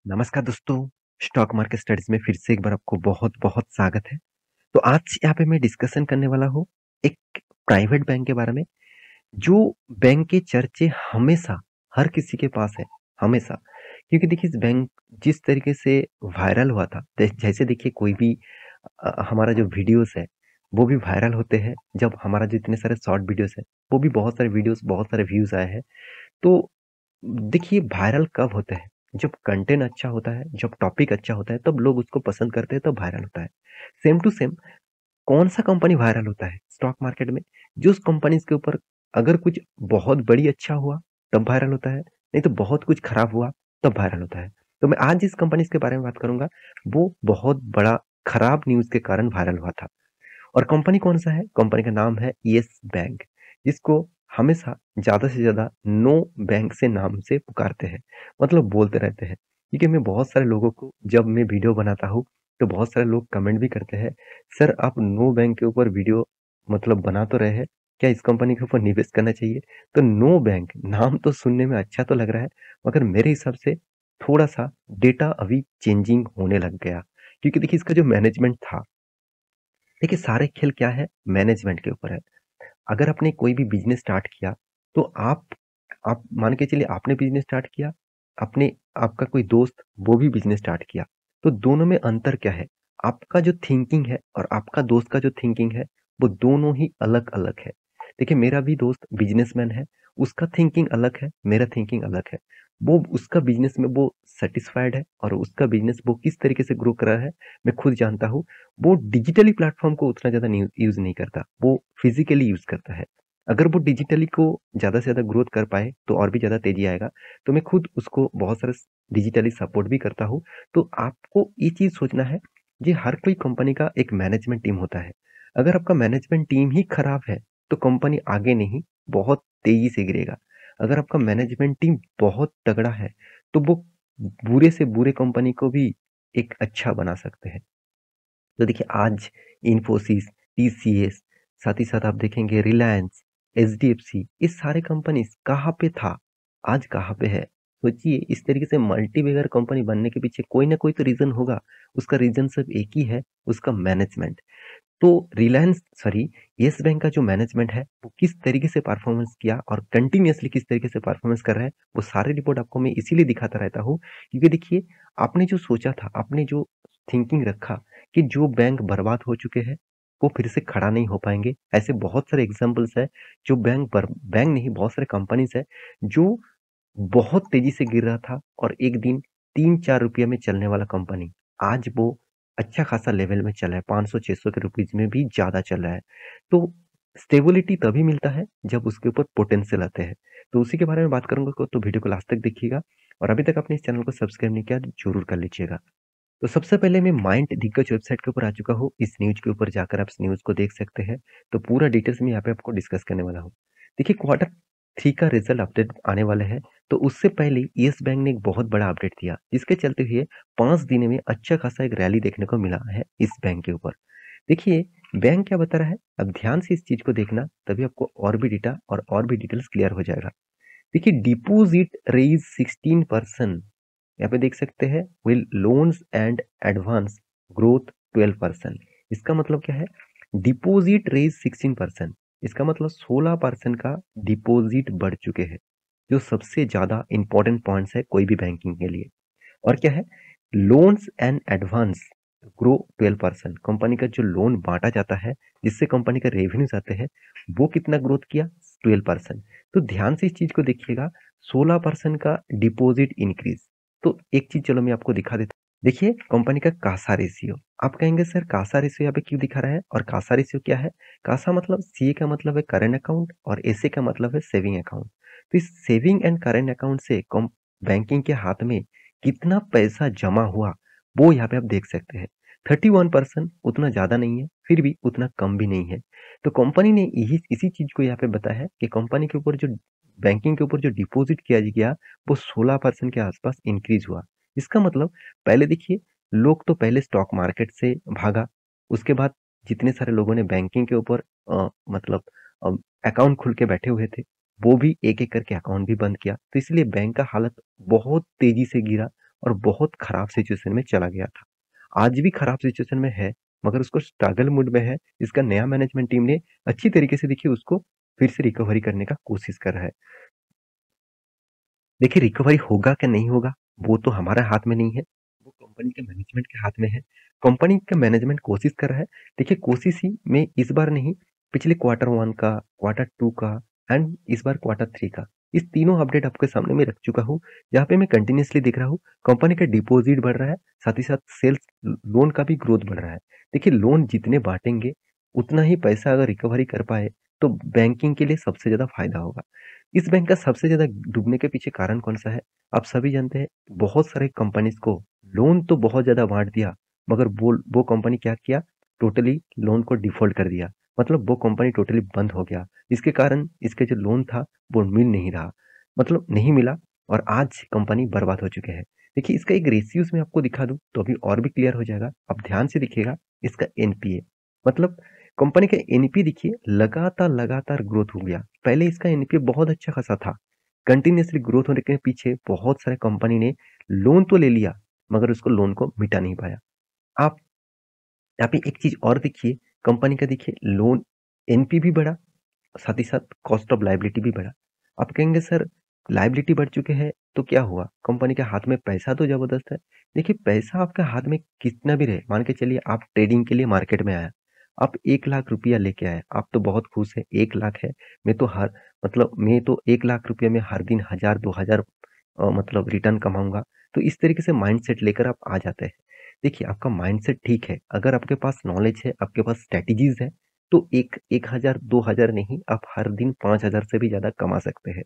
नमस्कार दोस्तों, stock market studies में फिर से एक बार आपको बहुत-बहुत स्वागत है। तो आज यहाँ पे मैं डिस्कशन करने वाला हूँ एक प्राइवेट बैंक के बारे में, जो बैंक के चर्चे हमेशा हर किसी के पास है, हमेशा। क्योंकि देखिए इस बैंक जिस तरीके से वायरल हुआ था, जैसे देखिए कोई भी हमारा जो वीडियोज़ है, वो भी वायरल होते हैं। जब हमारा जो इतने सारे शॉर्ट वीडियोज़ हैं, वो भी बहुत सारे वीडियोज़, बहुत सारे व्यूज़ आए हैं। तो देखिए वायरल कब होते हैं? जब कंटेंट अच्छा होता है, जब टॉपिक अच्छा होता है, तब लोग उसको पसंद करते हैं, तब वायरल होता है। सेम टू सेम कौन-सा कंपनी वायरल होता है स्टॉक मार्केट में? जो उस कंपनीज़ के ऊपर अगर कुछ बहुत बड़ी अच्छा हुआ, तब वायरल होता है, नहीं तो बहुत कुछ खराब हुआ, तब वायरल होता है। तो मैं आज जिस कंपनीज़ के बारे में बात करूँगा, वो बहुत बड़ा खराब न्यूज़ के कारण वायरल हुआ था। और कंपनी कौन-सा है? कंपनी का नाम है येस बैंक, जिसको हमेशा ज़्यादा से ज़्यादा नो बैंक से नाम से पुकारते हैं, मतलब बोलते रहते हैं। क्योंकि मैं बहुत सारे लोगों को जब मैं वीडियो बनाता हूँ, तो बहुत सारे लोग कमेंट भी करते हैं, "सर आप नो बैंक के ऊपर वीडियो मतलब बना तो रहे हैं, क्या इस कंपनी के ऊपर निवेश करना चाहिए?" तो नो बैंक नाम तो सुनने में अच्छा तो लग रहा है, मगर मेरे हिसाब से थोड़ा-सा डेटा अभी चेंजिंग होने लग गया। क्योंकि देखिए इसका जो मैनेजमेंट था, देखिए सारे खेल क्या है मैनेजमेंट के ऊपर है। अगर आपने कोई भी बिज़नेस स्टार्ट किया, तो आप मान के चलिए आपने बिज़नेस स्टार्ट किया, आपने आपका कोई दोस्त वो भी बिज़नेस स्टार्ट किया, तो दोनों में अंतर क्या है? आपका जो थिंकिंग है और आपका दोस्त का जो थिंकिंग है, वो दोनों ही अलग-अलग है। देखिए मेरा भी दोस्त बिज़नेसमैन है, उसका थिंकिंग अलग है, मेरा थिंकिंग अलग है। वो उसका बिज़नेस में वो सैटिस्फाइड है और उसका बिज़नेस वो किस तरीके से ग्रो कर रहा है, मैं खुद जानता हूँ। वो डिजिटली प्लेटफ़ॉर्म को उतना ज़्यादा नहीं यूज़ नहीं करता, वो फिज़िकली यूज़ करता है। अगर वो डिजिटली को ज़्यादा से ज़्यादा ग्रोथ कर पाए, तो और भी ज़्यादा तेज़ी आएगा। तो मैं खुद उसको बहुत सारा डिजिटली सपोर्ट भी करता हूँ। तो आपको ये चीज़ सोचना है, ये हर कोई कंपनी का एक मैनेजमेंट टीम होता है। अगर आपका मैनेजमेंट टीम ही खराब है, तो कंपनी आगे नहीं, बहुत तेज़ी से गिरेगा। अगर आपका मैनेजमेंट टीम बहुत तगड़ा है, तो वो बुरे से बुरे कंपनी को भी एक अच्छा बना सकते हैं। तो देखिए आज इन्फोसिस, टीसीएस, साथ ही साथ आप देखेंगे रिलायंस, एचडीएफसी, ये सारे कंपनीज़ कहाँ पे था, आज कहाँ पे है? सोचिए इस तरीके से मल्टीबैगर कंपनी बनने के पीछे कोई ना कोई तो रीज़न होगा। उसका रीज़न सिर्फ़ एक ही है, उसका मैनेजमेंट। तो रिलायंस सॉरी येस बैंक का जो मैनेजमेंट है, वो किस तरीके से परफ़ॉर्मेंस किया और कंटीन्यूअसली किस तरीके से परफ़ॉर्मेंस कर रहा है, वो सारी रिपोर्ट आपको मैं इसीलिए दिखाता रहता हूँ, क्योंकि देखिए आपने जो सोचा था, आपने जो थिंकिंग रखा कि जो बैंक बर्बाद हो चुके हैं, वो फिर से खड़ा नहीं हो पाएँगे। ऐसे बहुत सारे एग्ज़ाम्पल्स हैं, जो बैंक नहीं बहुत सारे कंपनीज़ हैं, जो बहुत तेज़ी से गिर रहा था और एक दिन 3-4 रुपये में चलने वाला कंपनी, आज वो अच्छा खासा लेवल में चला है, 500-600 के रुपीज़ में भी ज़्यादा चल रहा है। तो स्टेबिलिटी तभी मिलता है जब उसके ऊपर पोटेंशियल आते हैं। तो उसी के बारे में बात करूँगा तो वीडियो को लास्ट तक देखिएगा और अभी तक आपने इस चैनल को सब्सक्राइब नहीं किया तो ज़रूर कर लीजिएगा। तो सबसे पहले मैं माइंड दिग्गज वेबसाइट के ऊपर आ चुका हूँ। इस न्यूज़ के ऊपर जाकर आप इस न्यूज़ को देख सकते हैं। तो पूरा डिटेल्स में यहाँ पे आपको डिस्कस करने वाला हूँ। देखिए क्वार्टर 3 का रिज़ल्ट अपडेट आने वाले हैं, तो उससे पहले येस बैंक ने एक बहुत बड़ा अपडेट दिया, जिसके चलते हुए 5 दिन में अच्छा खासा एक रैली देखने को मिला है इस बैंक के ऊपर। देखिए, बैंक क्या बता रहा है, अब ध्यान से इस चीज़ को देखना, तभी आपको और भी डेटा और भी डिटेल्स क्लियर हो जाएगा। देखिए डिपॉजिट रेज़ 16%, यहाँ पे देख सकते हैं will loans and advance growth 12%। इसका मतलब क्या है? डिपॉजिट रेज़ 16%, इसका मतलब 16% का डिपॉजिट बढ़ चुके हैं, जो सबसे ज़्यादा इम्पोर्टेंट पॉइंट्स है कोई भी बैंकिंग के लिए। और क्या है? Loans and advance grow 12%, company का जो लोन बाँटा जाता है, जिससे कंपनी का रेवेन्यूज़ आते हैं, वो कितना ग्रोथ किया? 12%। तो ध्यान से इस चीज़ को देखिएगा, 16% का डिपॉजिट इंक्रीज़। तो एक चीज़ चलो मैं आपको दिखा देता हूँ। देखिए कंपनी का कासा रेशियो, आप कहेंगे सर कासा रेशियो यहाँ पे क्यों दिखा रहा है और कासा रेशियो क्या है? कासा मतलब सी का मतलब है करंट अकाउंट और एसए का मतलब है सेविंग अकाउंट। तो इस सेविंग एंड करंट अकाउंट से कम बैंकिंग के हाथ में कितना पैसा जमा हुआ, वो यहाँ पे आप देख सकते हैं। 31% उतना ज़्यादा नहीं है, फिर भी उतना कम भी नहीं है। तो कंपनी ने यही इसी चीज़ को यहाँ पे बताया है कि कंपनी के ऊपर जो बैंकिंग के ऊपर जो डिपॉज़िट किया गया, वो 16% के आसपास इंक्रीज़ हुआ। इसका मतलब पहले देखिए, लोग तो पहले स्टॉक मार्केट से भागा, उसके बाद जितने सारे लोगों ने बैंकिंग के ऊपर मतलब अ, अकाउंट खुल के बैठे हुए थे, वो भी एक-एक करके अकाउंट भी बंद किया। तो इसलिए बैंक का हालत बहुत तेज़ी से गिरा और बहुत खराब सिचुएशन में चला गया था। आज भी खराब सिचुएशन में है, मगर उसको स्ट्रगल मूड में है। इसका नया मैनेजमेंट टीम ने अच्छी तरीके से देखिए उसको फिर से रिकवरी करने का कोशिश कर रहा है। देखिए रिकवरी होगा क्या नहीं होगा, वो तो हमारे हाथ में नहीं है, वो कंपनी के मैनेजमेंट के हाथ में है। कंपनी का मैनेजमेंट कोशिश कर रहा है। देखिए कोशिश ही में इस बार नहीं, पिछले क्वार्टर 1 का, क्वार्टर 2 का एंड इस बार क्वार्टर 3 का, इस तीनों अपडेट आपके सामने मैं रख चुका हूँ, जहाँ पे मैं कंटिन्यूअसली देख रहा हूँ कंपनी का डिपॉजिट बढ़ रहा है, साथ ही साथ सेल्स लोन का भी ग्रोथ बढ़ रहा है। देखिए लोन जितने बाँटेंगे, उतना ही पैसा अगर रिकवरी कर पाए, तो बैंकिंग के लिए सबसे ज़्यादा फायदा होगा। इस बैंक का सबसे ज़्यादा डूबने के पीछे कारण कौन-सा है? आप सभी जानते हैं, बहुत सारे कंपनीज़ को लोन तो बहुत ज़्यादा बाँट दिया, मगर वो कंपनी क्या किया? टोटली लोन को डिफ़ॉल्ट कर दिया। मतलब वो कंपनी टोटली बंद हो गया। इसके कारण इसके जो लोन था, वो मिल नहीं रहा। मतलब नहीं मिला और आज कंपनी बर्बाद हो चुके हैं। देखिए इसका एक रेशियोज़ मैं आपको दिखा दूँ, तो अभी और भी क्लियर हो जाएगा। आप ध्यान से देखिएगा, इसका एनपीए मतलब कंपनी का एनपीए देखिए लगातार ग्रोथ हो गया। पहले इसका एनपीए बहुत अच्छा खासा था। कंटिन्यूअसली ग्रोथ होने के पीछे बहुत सारे कंपनी ने लोन तो ले लिया, मगर उसको लोन को मिटा नहीं पाया। आप यहाँ पे एक चीज़ और देखिए, कंपनी का देखिए लोन एनपी भी बढ़ा, साथ ही साथ कॉस्ट ऑफ लायबिलिटी भी बढ़ा। आप कहेंगे सर लायबिलिटी बढ़ चुके हैं तो क्या हुआ? कंपनी के हाथ में पैसा तो ज़बरदस्त है। देखिए पैसा आपके हाथ में कितना भी रहे, मान के चलिए आप ट्रेडिंग के लिए मार्केट में आए, आप 1 लाख रुपया लेके आए, आप तो बहुत खुश हैं, 1 लाख है, मैं तो 1 लाख रुपये में हर दिन 1000 2000 मतलब रिटर्न कमाऊँगा। तो इस तरीके से माइंडसेट लेकर आप आ जाते हैं। देखिए आपका माइंडसेट ठीक है, अगर आपके पास नॉलेज है, आपके पास स्ट्रैटेजीज़ है, तो 1000 2000 नहीं, आप हर दिन 5000 से भी ज़्यादा कमा सकते हैं।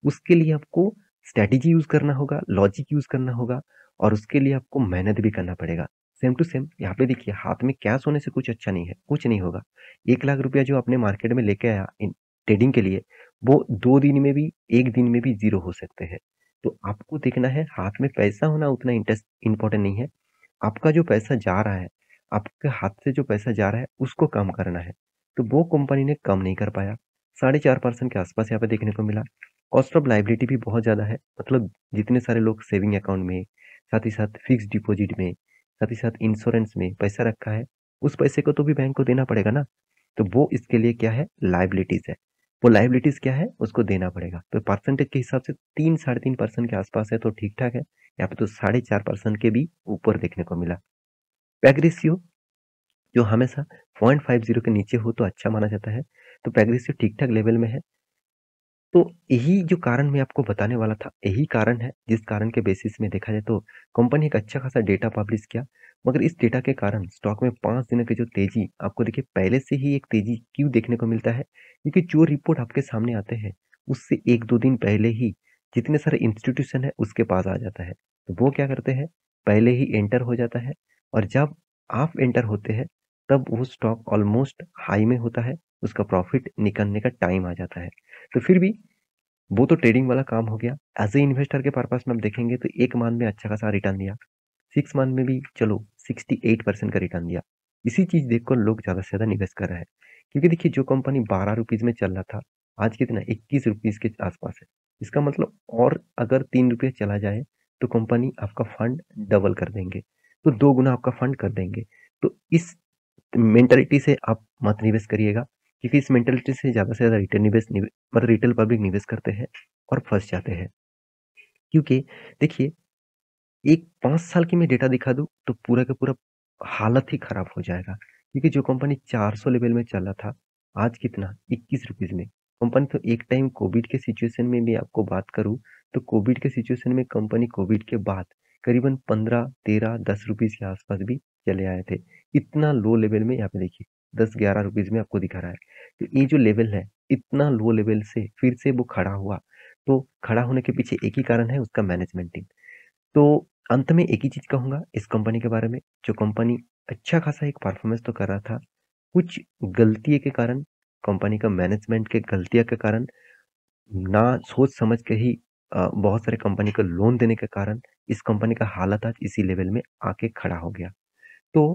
उसके लिए आपको स्ट्रैटेजी यूज़ करना होगा, लॉजिक यूज़ करना होगा और उसके लिए आपको मेहनत भी करना पड़ेगा। सेम टू सेम यहाँ पे देखिए हाथ में कैश होने से कुछ अच्छा नहीं है, कुछ नहीं होगा। 1 लाख रुपया जो आपने मार्केट में लेके आया इन ट्रेडिंग के लिए, वो 2 दिन में भी, 1 दिन में भी ज़ीरो हो सकते हैं। तो आपको देखना है हाथ में पैसा होना उतना इम्पोर्टेंट नहीं है। आपका जो पैसा जा रहा है, आपके हाथ से जो पैसा जा रहा है, उसको कम करना है। तो वो कंपनी ने कम नहीं कर पाया। 4.5% के आसपास यहाँ पे देखने को मिला। कॉस्ट ऑफ लायबिलिटी भी बहुत ज़्यादा है। मतलब जितने सारे लोग सेविंग अकाउंट में, साथ ही साथ फिक्स्ड डिपॉजिट में, साथ ही साथ इंश्योरेंस में पैसा रखा है, उस पैसे को तो भी बैंक को देना पड़ेगा ना। तो वो इसके लिए क्या है? लायबिलिटीज़ है। वो लायबिलिटीज़ क्या है? उसको देना पड़ेगा। तो परसेंटेज के हिसाब से 3 साढ़े 3% के आसपास है तो ठीक-ठाक है। यहाँ पे तो 4.5% के भी ऊपर देखने को मिला। पैग रेशियो जो हमेशा 0.50 के नीचे हो तो अच्छा माना जाता है। तो पैग रेशियो ठीक-ठाक लेवल में है। तो यही जो कारण मैं आपको बताने वाला था, यही कारण है जिस कारण के बेसिस में देखा जाए तो कंपनी एक अच्छा खासा डेटा पब्लिश किया। मगर इस डेटा के कारण स्टॉक में 5 दिनों की जो तेज़ी आपको देखिए पहले से ही एक तेज़ी क्यों देखने को मिलता है? क्योंकि जो रिपोर्ट आपके सामने आते हैं, उससे 1-2 दिन पहले ही जितने सारे इंस्टीट्यूशन है उसके पास आ जाता है। तो वो क्या करते हैं, पहले ही एंटर हो जाता है और जब आप एंटर होते हैं, तब वो स्टॉक ऑलमोस्ट हाई में होता है, उसका प्रॉफिट निकलने का टाइम आ जाता है। तो फिर भी वो तो ट्रेडिंग वाला काम हो गया। एज़ ए इन्वेस्टर के पर्पस में आप देखेंगे तो 1 मंथ में अच्छा खासा रिटर्न दिया। 6 मंथ में भी चलो 68% का रिटर्न दिया। इसी चीज़ देखकर लोग ज़्यादा से ज़्यादा निवेश कर रहे हैं। क्योंकि देखिए जो कंपनी ₹12 में चल रहा था, आज कितना ₹21 के आस-पास है। इसका मतलब और अगर ₹3 चला जाए, तो कंपनी आपका फंड डबल कर देंगे। तो 2 गुना आपका फंड कर देंगे। तो इस मेंटालिटी से आप मत निवेश करिएगा, क्योंकि इस मेंटालिटी से ज़्यादा से ज़्यादा मतलब रिटेल पब्लिक निवेश करते हैं और फँस जाते हैं। क्योंकि देखिए, एक 5 साल की मैं डेटा दिखा दूँ, तो पूरा का पूरा हालत ही खराब हो जाएगा। क्योंकि जो कंपनी 400 लेवल में चला था, आज कितना ₹21 में। कंपनी तो एक टाइम कोविड के सिचुएशन में भी आपको बात करूँ, तो कोविड के सिचुएशन में कंपनी कोविड के बाद करीबन 15, 13, ₹10 के आसपास भी चले आए थे। इतना लो लेवल में यहाँ पे देखिए, ₹10-11 में आपको दिखा रहा है। तो ये जो लेवल है, इतना लो लेवल से फिर से वो खड़ा हुआ। तो खड़ा होने के पीछे एक ही कारण है, उसका मैनेजमेंट टीम। तो अंत में एक ही चीज़ कहूँगा इस कंपनी के बारे में, जो कंपनी अच्छा खासा एक परफ़ॉर्मेंस तो कर रहा था, कुछ गलतियों के कारण, कंपनी का मैनेजमेंट के गलतियों के कारण, ना सोच समझ के ही बहुत सारे कंपनी को लोन देने के कारण, इस कंपनी का हालत आज इसी लेवल में आके खड़ा हो गया। तो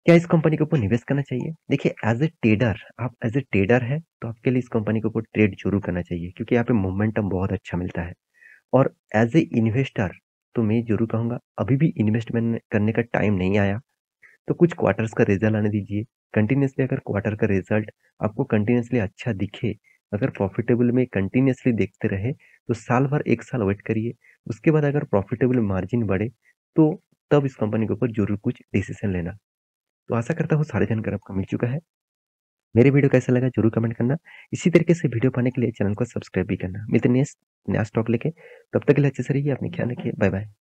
क्या इस कंपनी के ऊपर निवेश करना चाहिए? देखिए एज़ ए ट्रेडर, आप एज़ ए ट्रेडर हैं, तो आपके लिए इस कंपनी के ऊपर ट्रेड ज़रूर करना चाहिए क्योंकि यहाँ पे मोमेंटम बहुत अच्छा मिलता है। और एज़ ए इन्वेस्टर तो मैं ज़रूर कहूँगा अभी भी इन्वेस्टमेंट करने का टाइम नहीं आया, तो कुछ क्वार्टर्स का रिज़ल्ट आने दीजिए। कंटिन्यूअसली अगर क्वार्टर का रिज़ल्ट आपको कंटिन्यूअसली अच्छा दिखे, अगर प्रॉफ़िटेबल में कंटिन्यूअसली देखते रहे, तो साल भर 1 साल वेट करिए। उसके बाद अगर प्रॉफ़िटेबल मार्जिन बढ़े, तो तब इस कंपनी के ऊपर ज़रूर कुछ डिसीज़न लेना। तो आशा करता हूँ सारी जानकारी आपको मिल चुका है। मेरे वीडियो कैसा लगा ज़रूर कमेंट करना। इसी तरीके से वीडियो पाने के लिए चैनल को सब्सक्राइब भी करना। मिलते हैं नेक्स्ट नया स्टॉक लेके, तब तक के लिए अच्छे से रहिए, अपना ख्याल रखिए। Bye bye.